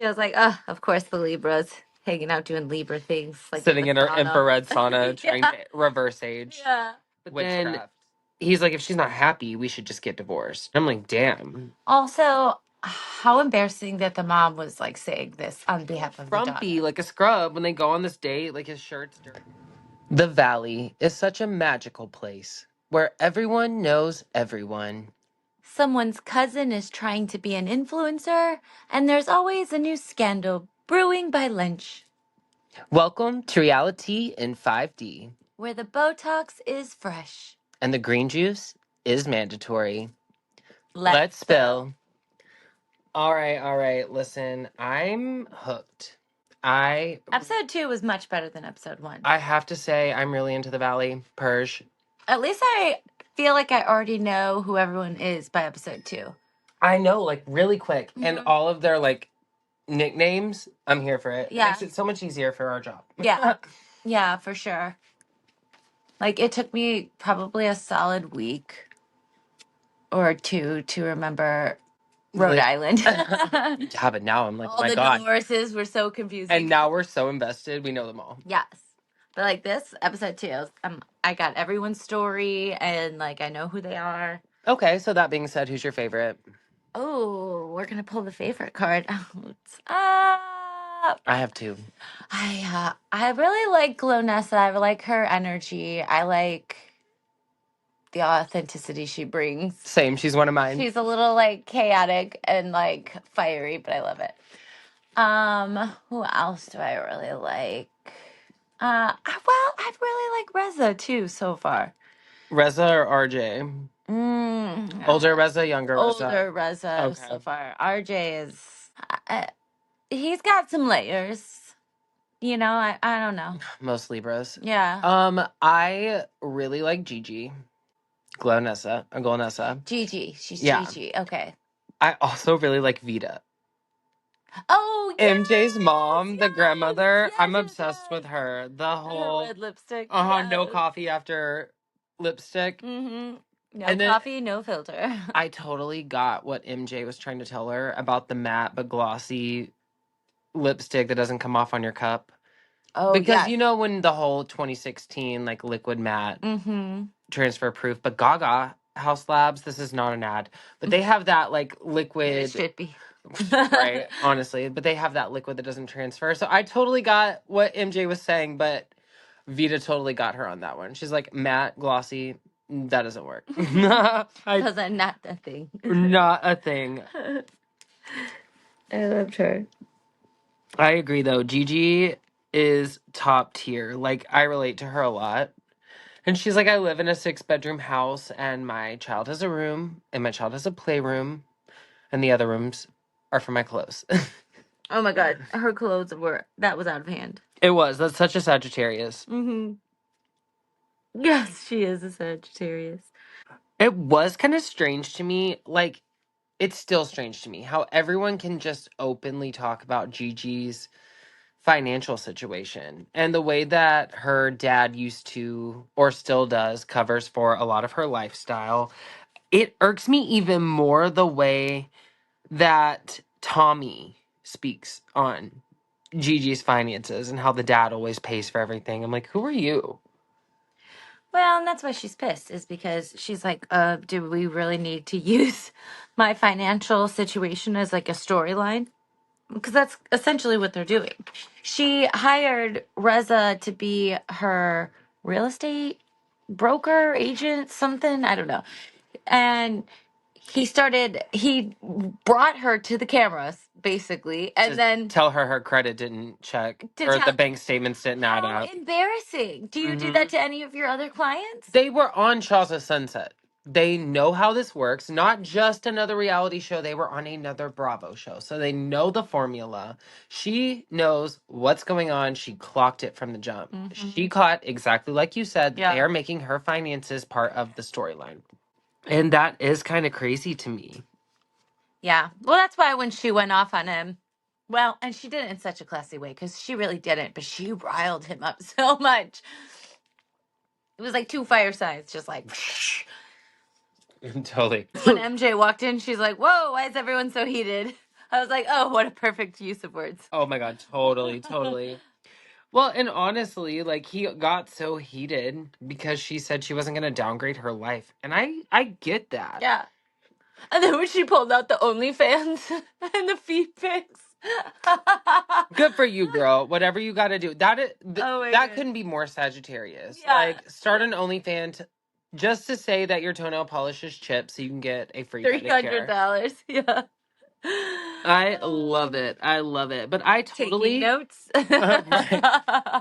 She was like, of course the Libras hanging out doing Libra things, like Sitting in her sauna. infrared sauna trying Yeah. to reverse age. Yeah. But then he's like, if she's not happy, we should just get divorced. I'm like, damn. Also, how embarrassing that the mom was like saying this on behalf of the daughter. Frumpy, like a scrub when they go on this date, like his shirt's dirty. The Valley is such a magical place where everyone knows everyone. Someone's cousin is trying to be an influencer, and there's always a new scandal brewing by lunch, Welcome to reality in 5D. where the Botox is fresh. And the green juice is mandatory. Let's spill. All right. Listen, I'm hooked. Episode 2 was much better than episode 1. I have to say, I'm really into the Valley. Perj. At least I feel like I already know who everyone is by episode 2. I know, like, really quick. Mhm. And all of their, like, nicknames, I'm here for it. Yeah. It makes it so much easier for our job. Yeah. Yeah, for sure. Like, it took me probably a solid week or 2 to remember Rhode Island. Yeah, but now I'm like, all oh my the God. divorces were so confusing. And now we're so invested, we know them all. Yes. But like this episode 2, I got everyone's story and like I know who they are. Okay, so that being said, who's your favorite? Oh, we're gonna pull the favorite card out. I have 2. I really like Glonessa. I like her energy. I like the authenticity she brings. Same, she's one of mine. She's a little like chaotic and like fiery, but I love it. Who else do I really like? Well, I really like Reza too so far. Reza or RJ? Older Reza, younger Reza? Older Reza Okay. so far. RJ is, he's got some layers. You know, I don't know. Most Libras. Yeah. I really like Gigi. Glonessa. Gigi. She's Yeah. Gigi. Okay. I also really like Vita. Oh, yes! MJ's mom, the grandmother. Yes, I'm yes, obsessed yes. with her. The And her whole red lipstick. no Yes. coffee after lipstick. Mm-hmm. No And then- coffee, no filter. I totally got what MJ was trying to tell her about the matte but glossy lipstick that doesn't come off on your cup. Oh, Because yes. you know when the whole 2016 like liquid matte Mm-hmm. transfer proof, but Gaga House Labs, this is not an ad, but they have that like It liquid, should be. right? Honestly, but they have that liquid that doesn't transfer. So I totally got what MJ was saying, but Vita totally got her on that one. She's like matte, glossy, that doesn't work. Those are not the thing. Not a thing. I loved her. I agree though. Gigi is top tier. Like I relate to her a lot. And she's like, I live in a 6-bedroom house, and my child has a room, and my child has a playroom, and the other rooms are for my clothes. Oh my God, her clothes that was out of hand. It was. That's such a Sagittarius. Mm-hmm. Yes, she is a Sagittarius. It was kind of strange to me. Like, it's still strange to me how everyone can just openly talk about Gigi's financial situation and the way that her dad used to, or still does, covers for a lot of her lifestyle. It irks me even more the way that Tommy speaks on Gigi's finances and how the dad always pays for everything. I'm like, who are you? Well, and that's why she's pissed, is because she's like, do we really need to use my financial situation as like a storyline? Because that's essentially what they're doing. She hired Reza to be her real estate broker, agent, something. I don't know. And he brought her to the cameras, basically. And Just then tell her credit didn't check or the bank statements didn't add how up. embarrassing. Do you do that to any of your other clients? They were on Shaw's of Sunset. They know how this works. Not just another reality show. They were on another Bravo show. So they know the formula. She knows what's going on. She clocked it from the jump. She caught, exactly like you said, Yeah. they are making her finances part of the storyline. And that is kind of crazy to me. Yeah. Well, that's why when she went off on him, well, and she did it in such a classy way because she really didn't, but she riled him up so much. It was like 2 firesides, just like. Totally. When MJ walked in, she's like, "Whoa, why is everyone so heated?" I was like, oh, what a perfect use of words. Oh my God, totally, totally. Well, and honestly, like he got so heated because she said she wasn't going to downgrade her life. And I get that. Yeah. And then when she pulled out the OnlyFans and the feet pics. Good for you, girl. Whatever you got to do. Oh my That God. couldn't be more Sagittarius. Yeah. Like start an OnlyFans just to say that your toenail polish is chipped so you can get a free pedicure. $300. Yeah. I love it. I love it. But I Taking totally notes. right.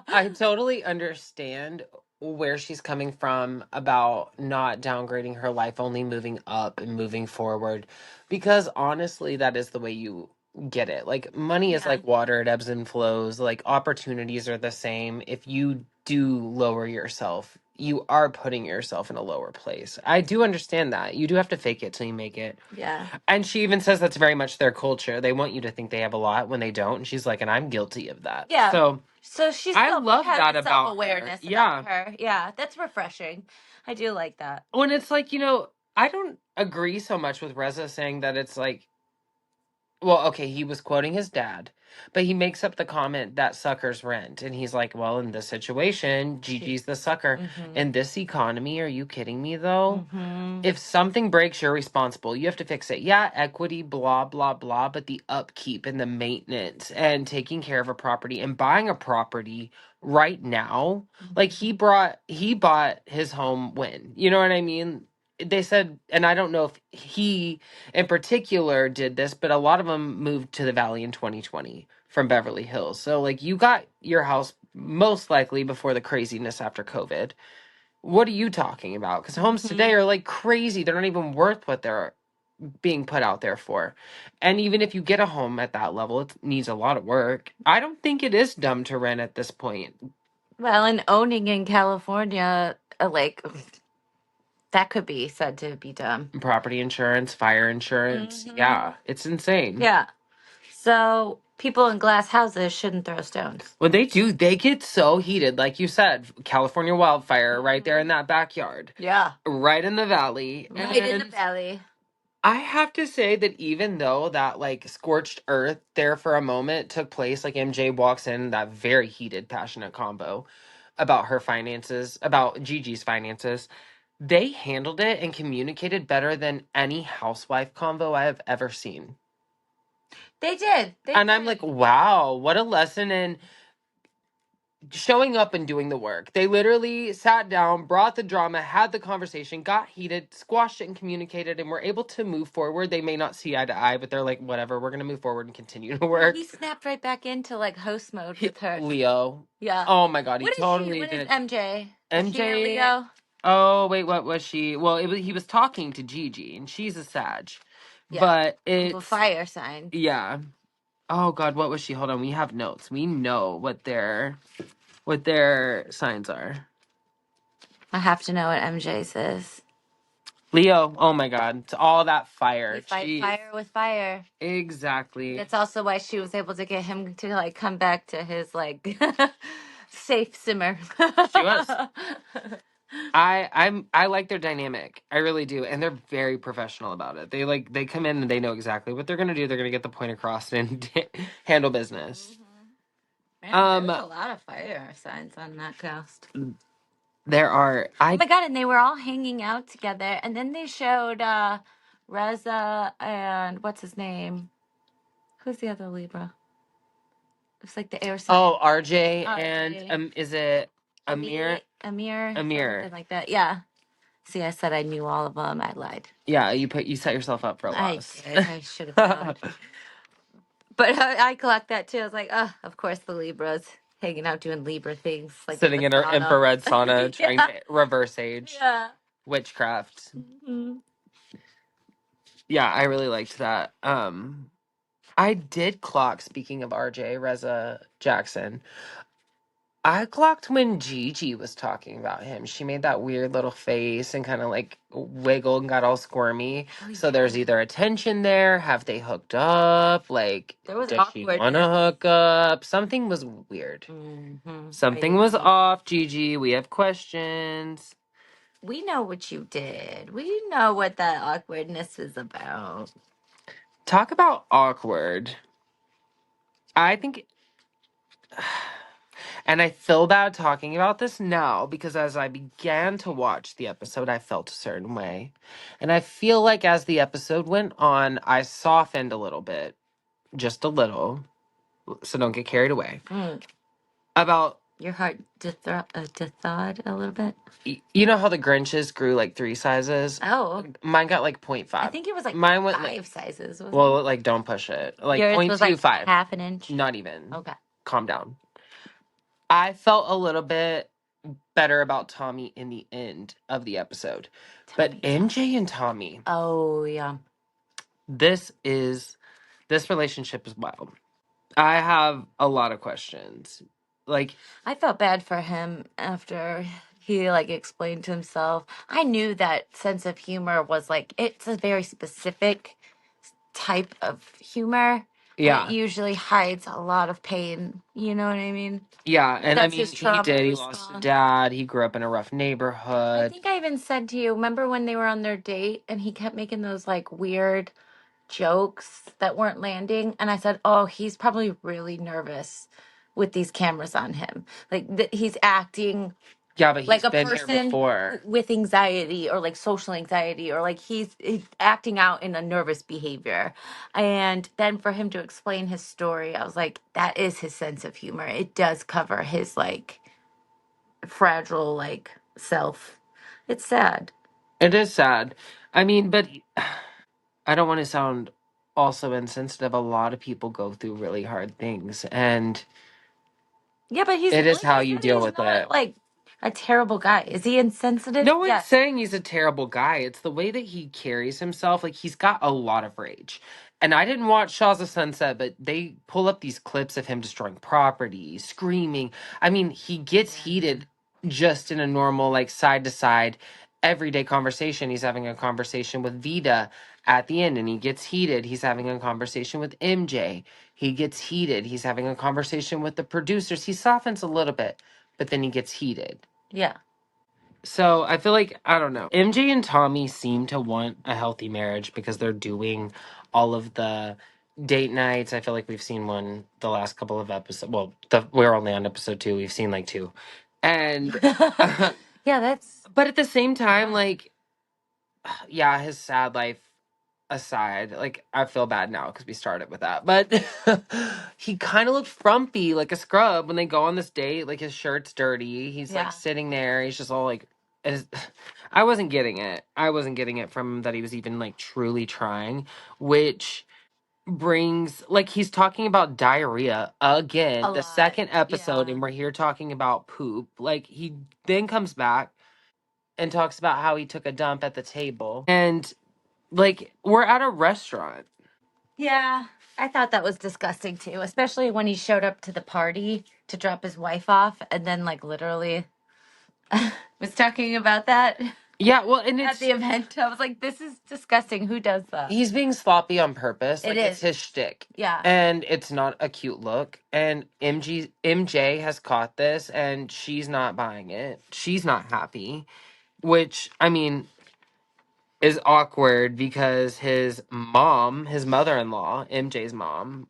I totally understand where she's coming from about not downgrading her life, only moving up and moving forward. Because honestly, that is the way you get it. Like, money is Yeah. like water, it ebbs and flows. Like, opportunities are the same. If you do lower yourself, you are putting yourself in a lower place. I do understand that. You do have to fake it till you make it. Yeah. And she even says that's very much their culture. They want you to think they have a lot when they don't. And she's like, and I'm guilty of that. Yeah. So So she I still love has that a about her. self-awareness Yeah. about her. Yeah, that's refreshing. I do like that. When it's like, I don't agree so much with Reza saying that it's like, well, okay, he was quoting his dad, but he makes up the comment that suckers rent. And he's like, well, in this situation, Gigi's the sucker. Mm-hmm. In this economy, are you kidding me, though? Mm-hmm. If something breaks, you're responsible. You have to fix it. Yeah, equity, blah, blah, blah, but the upkeep and the maintenance and taking care of a property and buying a property right now, like he bought his home when, you know what I mean? They said, and I don't know if he in particular did this, but a lot of them moved to the Valley in 2020 from Beverly Hills. So like you got your house most likely before the craziness after COVID. What are you talking about? Because homes today are like crazy. They're not even worth what they're being put out there for. And even if you get a home at that level, it needs a lot of work. I don't think it is dumb to rent at this point. Well, and owning in California, like that could be said to be dumb. Property insurance, fire insurance. Mhm. Yeah, it's insane. Yeah. So people in glass houses shouldn't throw stones. When they do, they get so heated. Like you said, California wildfire right there in that backyard. Yeah. Right in the valley. Right in the And valley. I have to say that even though that like scorched earth there for a moment took place, like MJ walks in that very heated, passionate combo about her finances, about Gigi's finances, they handled it and communicated better than any housewife convo I have ever seen. They did. And I'm like, wow, what a lesson in showing up and doing the work. They literally sat down, brought the drama, had the conversation, got heated, squashed it and communicated, and were able to move forward. They may not see eye to eye, but they're like, whatever, we're going to move forward and continue to work. He snapped right back into like host mode with her. Leo. Yeah. Oh my God, he What is totally she? What is did. MJ? Is she a MJ. Leo? Oh, wait, what was she? Well, he was talking to Gigi, and she's a Sag. Yeah. But Of a it's... fire sign. Yeah. Oh God, what was she? Hold on, we have notes. We know what their signs are. I have to know what MJ says. Leo, oh my God, it's all that fire. We fight Jeez. fire with fire. Exactly. That's also why she was able to get him to like come back to his like safe simmer. She was. I like their dynamic. I really do, and they're very professional about it. They come in and they know exactly what they're gonna do. They're gonna get the point across and handle business. Man, there's a lot of fire signs on that cast. There are. Oh my God, and they were all hanging out together, and then they showed Reza and what's his name? Who's the other Libra? It's like the air sign. Oh, RJ, RJ. and is it Amir? Amir. Amir. Something like that. Yeah. See, I said I knew all of them. I lied. Yeah, you set yourself up for a loss. I did. I should have known. But I clocked that too. I was like, oh, of course the Libras hanging out doing Libra things, like Sitting in an infrared sauna, trying to reverse age. Yeah. Witchcraft. Mm-hmm. Yeah, I really liked that. I did clock, speaking of RJ, Reza Jackson, I clocked when Gigi was talking about him. She made that weird little face and kind of like wiggled and got all squirmy. Oh, So yeah. there's either a tension there. Have they hooked up? Like, There was does she want to hook up? Something was weird. Mm-hmm. Something was off, Gigi. We have questions. We know what you did. We know what that awkwardness is about. Talk about awkward. I think, and I feel bad talking about this now because as I began to watch the episode, I felt a certain way. And I feel like as the episode went on, I softened a little bit, just a little, so don't get carried away. About, Your heart thawed a little bit. you know how the Grinches grew like 3 sizes? Oh, Mine got like 0.5. I think it was like Mine went 5 sizes. Wasn't well, like don't push it. Like yours was like 0.25. half an inch? Not even. Okay. Calm down. I felt a little bit better about Tommy in the end of the episode. But MJ and Tommy, Oh, yeah. this relationship is wild. I have a lot of questions. Like, I felt bad for him after he like explained to himself. I knew that sense of humor was like it's a very specific type of humor. yeah. It usually hides a lot of pain. You know what I mean? Yeah, and That's I mean, his he trauma did. He lost a response. dad. He grew up in a rough I neighborhood. think I even said to you, remember when they were on their date and he kept making those like weird jokes that weren't landing? And I said, oh, he's probably really nervous with these cameras on him. Like he's acting Yeah, but he's like a been here person before. with anxiety or like social anxiety or like he's acting out in a nervous behavior. And then for him to explain his story, I was like, that is his sense of humor. It does cover his like fragile like self. It's sad. It is sad. I mean, but I don't want to sound also insensitive. A lot of people go through really hard things, and Yeah, but he's it is like how I you said, deal he's with not it. like a terrible guy. Is he insensitive? No one's Yes. saying he's a terrible guy. It's the way that he carries himself. Like, he's got a lot of rage. And I didn't watch Shaws of Sunset, but they pull up these clips of him destroying property, screaming. I mean, he gets heated just in a normal, like, side to side, everyday conversation. He's having a conversation with Vida at the end, and he gets heated. He's having a conversation with MJ. He gets heated. He's having a conversation with the producers. He softens a little bit, but then he gets heated. Yeah. So I feel like, I don't know. MJ and Tommy seem to want a healthy marriage because they're doing all of the date nights. I feel like we've seen one the last couple of episodes. Well, we're only on episode 2. We've seen like 2. And Yeah, that's but at the same time, like, yeah, his sad life aside, like, I feel bad now because we started with that. But he kind of looked frumpy, like a scrub, when they go on this date. Like, his shirt's dirty. He's Yeah. like sitting there. He's just all like, I wasn't getting it. I wasn't getting it from him that he was even like truly trying, which brings like he's talking about diarrhea again, a the lot. second episode, Yeah. and we're here talking about poop. Like, he then comes back and talks about how he took a dump at the table. And like, we're at a restaurant. Yeah, I thought that was disgusting too, especially when he showed up to the party to drop his wife off and then like literally was talking about that Yeah, well, and at it's the event. I was like, this is disgusting. Who does that? he's being sloppy on purpose. It Like, it's is. his shtick. Yeah. And it's not a cute look. And MJ has caught this and she's not buying it. She's not happy. Which, I mean, is awkward because his mom, his mother-in-law, MJ's mom,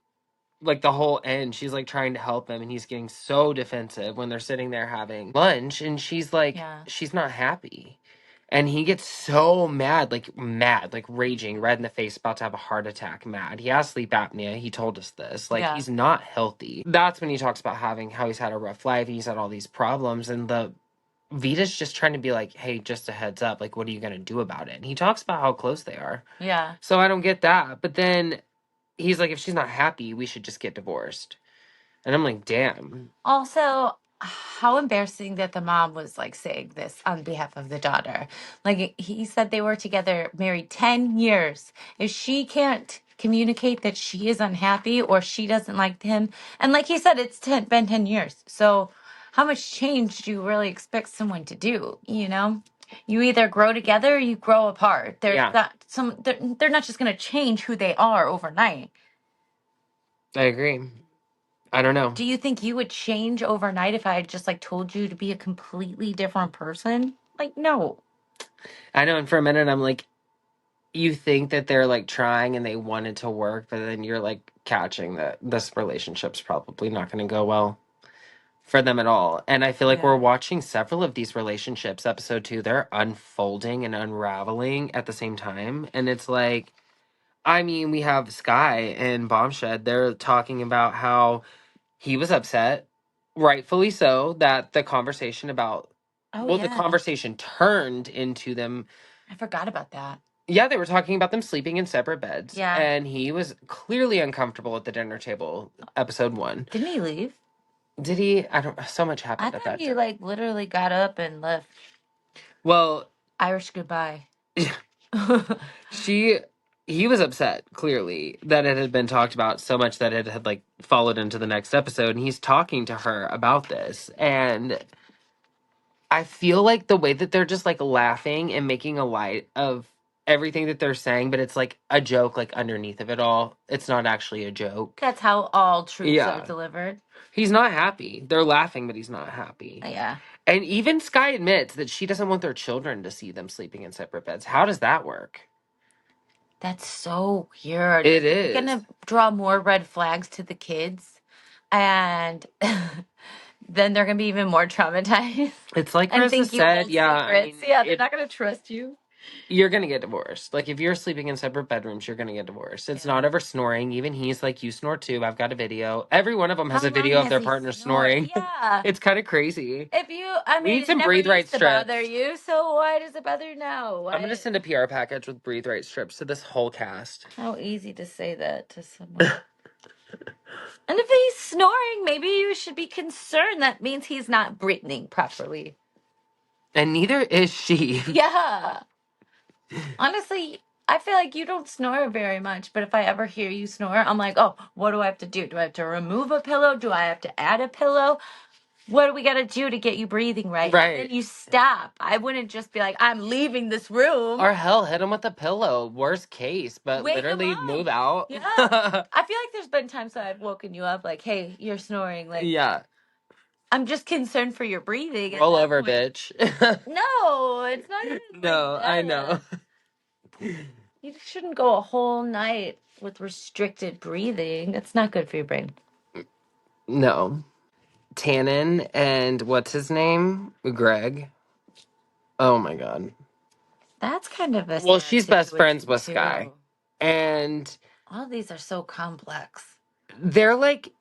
like the whole end, she's like trying to help him and he's getting so defensive when they're sitting there having lunch and she's like, Yeah. she's not happy. And he gets so mad, like raging, red in the face, about to have a heart attack, mad. He has sleep apnea. He told us this. Like, Yeah. he's not healthy. That's when he talks about having how he's had a rough life and he's had all these problems. And the Vita's just trying to be like, hey, just a heads up. Like, what are you going to do about it? And he talks about how close they are. Yeah. So I don't get that. But then he's like, if she's not happy, we should just get divorced. And I'm like, damn. Also, how embarrassing that the mom was like saying this on behalf of the daughter. Like he said they were together, married 10 years. If she can't communicate that she is unhappy or she doesn't like him, and like he said, been 10 years. So how much change do you really expect someone to do? You know? You either grow together or you grow apart. There's Yeah. not they're not just gonna change who they are overnight. I agree. I don't know. Do you think you would change overnight if I had just like told you to be a completely different person? Like, no. I know. And for a minute, I'm like, you think that they're like trying and they want it to work, but then you're like catching that this relationship's probably not going to go well for them at all. And I feel like we're Yeah. watching several of these relationships, episode 2, they're unfolding and unraveling at the same time. And it's like, I mean, we have Sky and Bombshed. They're talking about how he was upset, rightfully so, that the conversation about, Oh, well, the yeah. conversation turned into them. I forgot about that. Yeah, they were talking about them sleeping in separate beds. Yeah. And he was clearly uncomfortable at the dinner table, episode 1. Didn't he leave? Did he? I don't, so much I happened at thought that he time. like literally got up and left. Well, Irish goodbye. he was upset, clearly, that it had been talked about so much that it had like followed into the next episode. And he's talking to her about this. And I feel like the way that they're just like laughing and making a light of everything that they're saying, but it's like a joke, like underneath of it all. It's not actually a joke. That's how all truths Yeah. are delivered. He's not happy. They're laughing, but he's not happy. Yeah. And even Sky admits that she doesn't want their children to see them sleeping in separate beds. How does that work? That's so weird. It You're is. gonna draw more red flags to the kids, and then they're gonna be even more traumatized. It's like And Marissa think you said, hold yeah. secrets. Yeah, they're not gonna trust you. You're gonna get divorced. Like if you're sleeping in separate bedrooms, you're gonna get divorced. It's Yeah. not over snoring. Even he's like, you snore too. I've got a video. Every one of them has How a video long of their has he partner snored? snoring. Yeah. It's kind of crazy. If you, I We mean, need it some never breathe right used to bother strips. you, so why does it bother you now? I'm gonna Why? send a PR package with breathe right strips to this whole cast. How easy to say that to someone. And if he's snoring, maybe you should be concerned. That means he's not breathing properly. And neither is she. Yeah. Honestly, I feel like you don't snore very much, but if I ever hear you snore, I'm like, oh, what do I have to do? Do I have to remove a pillow? Do I have to add a pillow? What do we got to do to get you breathing right? Right. And then you stop. I wouldn't just be like, I'm leaving this room. Or hell, hit him with a pillow. Worst case, but Wake him literally up. move out. Yeah. I feel like there's been times that I've woken you up like, hey, you're snoring. Like, Yeah. I'm just concerned for your breathing. at Roll that over, point. bitch. No, it's not even like No, I know. that. You shouldn't go a whole night with restricted breathing. It's not good for your brain. No. Tannen and what's his name? Greg. Oh my god. That's kind of a Well, sad she's best friends situation, with too. Sky. And All of these are so complex. they're like,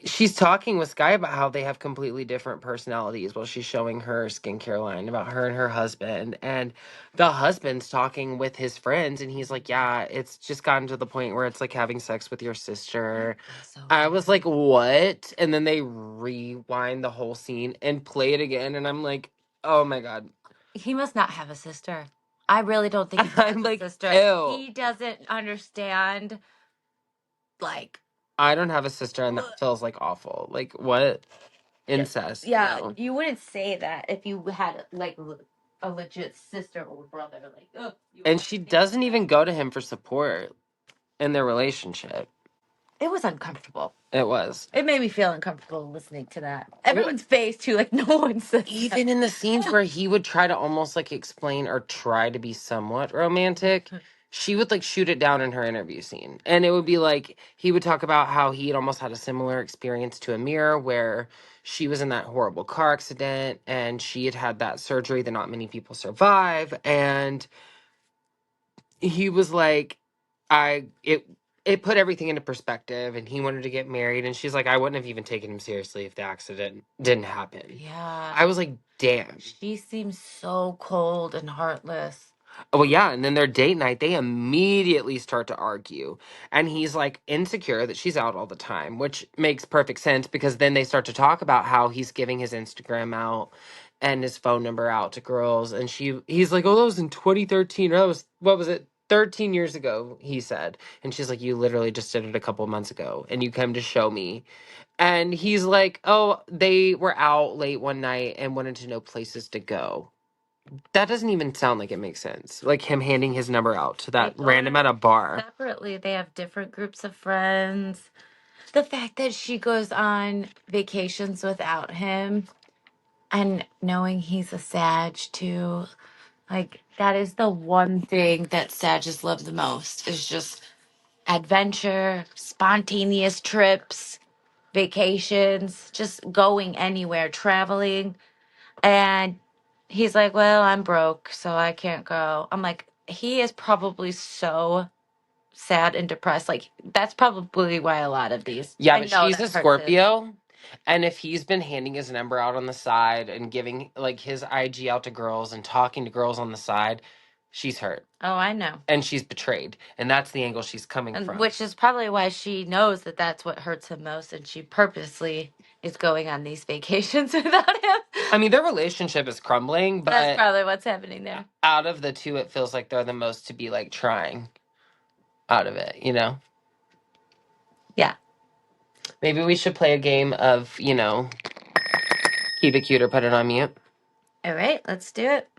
she's talking with Sky about how they have completely different personalities while she's showing her skincare line about her and her husband. And the husband's talking with his friends, and he's like, yeah, it's just gotten to the point where it's like having sex with your sister. So I was like, what? And then they rewind the whole scene and play it again. And I'm like, oh my God. he must not have a sister. I really don't think he has I'm like, a sister. ew. He doesn't understand, like, I don't have a sister, and that feels like awful. Like, what? Incest. yeah, No. you wouldn't say that if you had, like, a legit sister or brother. Like, oh, And she doesn't even go to him for support in their relationship. It was uncomfortable. It was. It made me feel uncomfortable listening to that. Everyone's face, too, like, no one said Even in the scenes where he would try to almost like explain or try to be somewhat romantic, she would like shoot it down in her interview scene. And it would be like, he would talk about how he had almost had a similar experience to Amir, where she was in that horrible car accident and she had had that surgery that not many people survive. And he was like, it put everything into perspective, and he wanted to get married, and she's like, I wouldn't have even taken him seriously if the accident didn't happen. Yeah. I was like, damn. She seems so cold and heartless. Oh, well, yeah, and then their date night, they immediately start to argue. And he's like insecure that she's out all the time, which makes perfect sense because then they start to talk about how he's giving his Instagram out and his phone number out to girls. And he's like, oh, that was in 2013. Or that was, what was it? 13 years ago, he said. And she's like, you literally just did it a couple months ago and you came to show me. And he's like, oh, they were out late one night and wanted to know places to go. That doesn't even sound like it makes sense. Like him handing his number out to that random at a bar. Separately, they have different groups of friends. The fact that she goes on vacations without him and knowing he's a Sag too. Like, that is the one thing that Sagittarius love the most is just adventure, spontaneous trips, vacations, just going anywhere, traveling. And he's like, well, I'm broke, so I can't go. I'm like, he is probably so sad and depressed. Like, that's probably why a lot of these. Yeah, I but know she's a that hurts him. Scorpio, and if he's been handing his number out on the side and giving like his IG out to girls and talking to girls on the side, she's hurt Oh, I know. and she's betrayed, and that's the angle she's coming And from. which is probably why she knows that that's what hurts him most, and she purposely is going on these vacations without him. I mean, their relationship is crumbling, That's but probably what's happening there. out of the two, it feels like they're the most to be like trying out of it, you know? Yeah. Maybe we should play a game of, keep it cute or put it on mute. All right, let's do it.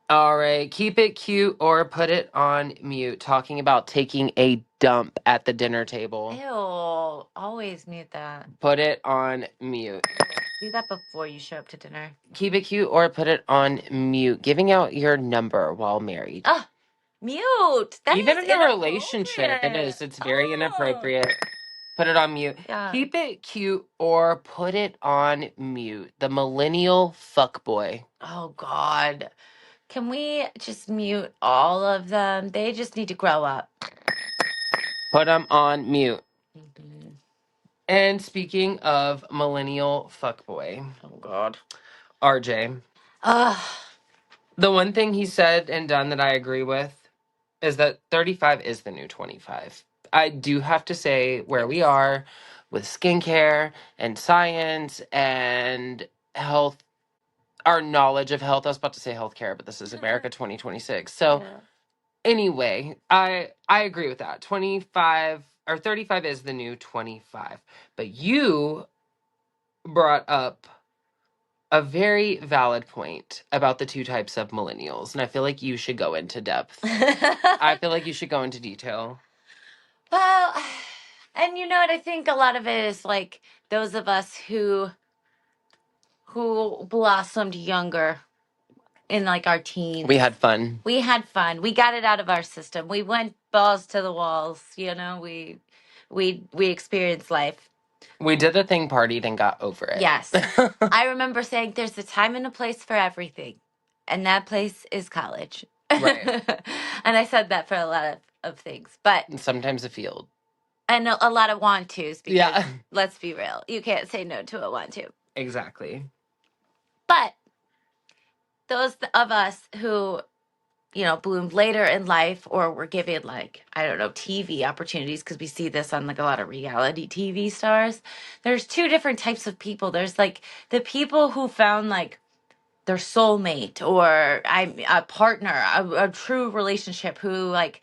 All right, keep it cute or put it on mute. Talking about taking a dump at the dinner table. Ew. Always mute that. Put it on mute. Do that before you show up to dinner. Keep it cute or put it on mute. Giving out your number while married. Oh, mute. That Even is in a relationship, it inappropriate. is. It's very Oh. inappropriate. Put it on mute. Yeah. Keep it cute or put it on mute. The millennial fuckboy. Oh, God. Can we just mute all of them? They just need to grow up. Put them on mute. Mhm. And speaking of millennial fuckboy, Oh, God. RJ, Ugh. the one thing he said and done that I agree with is that 35 is the new 25. I do have to say where we are with skincare and science and health, our knowledge of health. I was about to say healthcare, but this is America 2026. So Yeah. anyway, I agree with that. 25 or 35 is the new 25. But you brought up a very valid point about the two types of millennials, and I feel like you should go into depth. I feel like you should go into detail. Well, and you know what? I think a lot of it is like those of us who blossomed younger in like our teens. We had fun. We had fun. We got it out of our system. We went balls to the walls. We experienced life. We did the thing, partied, and got over it. Yes. I remember saying there's a time and a place for everything, and that place is college. Right. And I said that for a lot of things, but And sometimes a field. and a lot of want tos because Yeah. let's be real, you can't say no to a want to. Exactly. But those of us who bloomed later in life or were given like, I don't know, TV opportunities, because we see this on like a lot of reality TV stars. There's two different types of people. There's like the people who found like their soulmate or a partner, a true relationship who like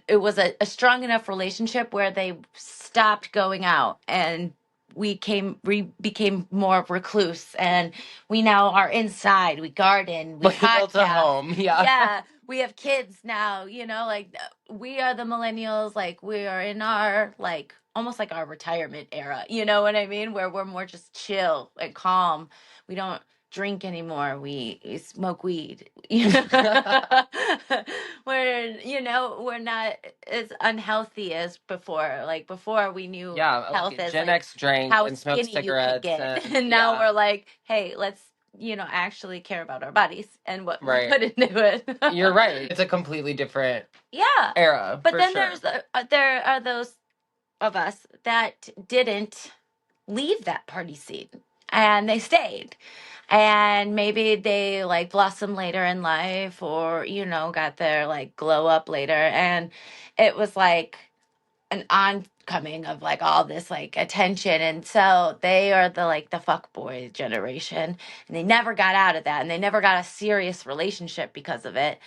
it was a strong enough relationship where they stopped going out and we became more recluse and we now are inside, we garden, we We built a podcast. home. Yeah. Yeah, we have kids now, like we are the millennials, like we are in our like almost like our retirement era, you know what I mean, where we're more just chill and calm. We don't drink anymore. We smoke weed. We're not as unhealthy as before. Like before we knew health as Gen like X drank how and smoked skinny you could cigarettes. get. And, And now we're like, hey, let's actually care about our bodies and what we put into it. You're right. It's a completely different Yeah. era. But for then sure. there are those of us that didn't leave that party scene and they stayed, and maybe they like blossom later in life or got their like glow up later, and it was like an oncoming of like all this like attention, and so they are the fuck boy generation, and they never got out of that and they never got a serious relationship because of it,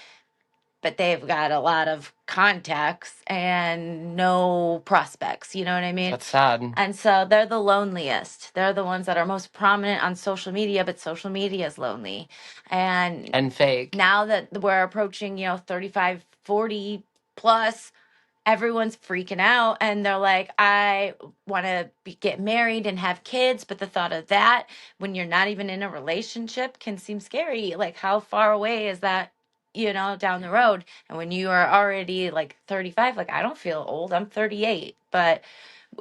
but they've got a lot of contacts and no prospects. You know what I mean? That's sad. And so they're the loneliest. They're the ones that are most prominent on social media, but social media is lonely. And fake. now that we're approaching, 35, 40 plus, everyone's freaking out and they're like, I want to get married and have kids. But the thought of that when you're not even in a relationship can seem scary. Like, how far away is that you know, down the road. And when you are already like 35, like I don't feel old. I'm 38. But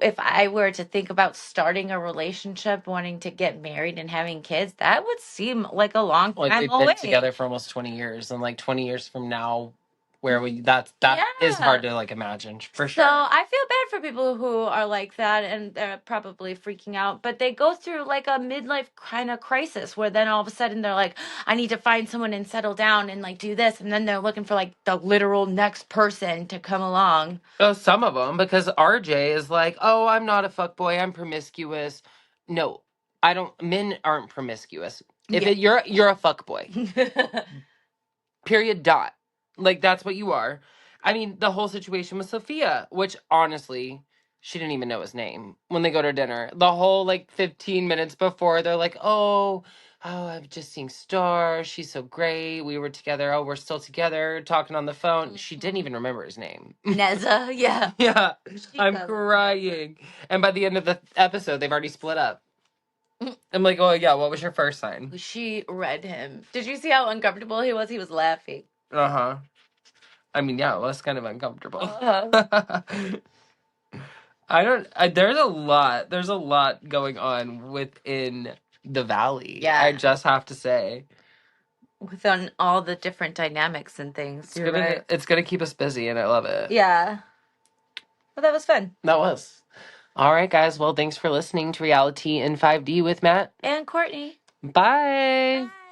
if I were to think about starting a relationship, wanting to get married and having kids, that would seem like a long Like time we've been away. together for almost 20 years, and like 20 years from now, where that is Yeah. hard to like imagine for So sure. I feel bad for people who are like that and they're probably freaking out, but they go through like a midlife kind of crisis where then all of a sudden they're like, I need to find someone and settle down and like do this. And then they're looking for like the literal next person to come along. Oh, some of them, because RJ is like, oh, I'm not a fuckboy, I'm promiscuous. No, I don't. Men aren't promiscuous. If Yeah. you're a fuckboy. Period. Dot. Like that's what you are. I mean, the whole situation with Sophia, which honestly, she didn't even know his name when they go to dinner. The whole like 15 minutes before, they're like, oh, I'm just seeing stars. She's so great. We were together. Oh, we're still together, talking on the phone. She didn't even remember his name. Neza, yeah. Yeah, She I'm does. crying. And by the end of the episode, they've already split up. I'm like, oh yeah, what was your first sign? She read him. Did you see how uncomfortable he was? He was laughing. Uh-huh. I mean, yeah, it was kind of uncomfortable. Uh-huh. There's a lot going on within the valley. Yeah. I just have to say. Within all the different dynamics and things. You're right. It's gonna keep us busy and I love it. Yeah. Well, that was fun. That was. All right, guys. Well, thanks for listening to Reality in 5D with Matt and Courtney. Bye. Bye.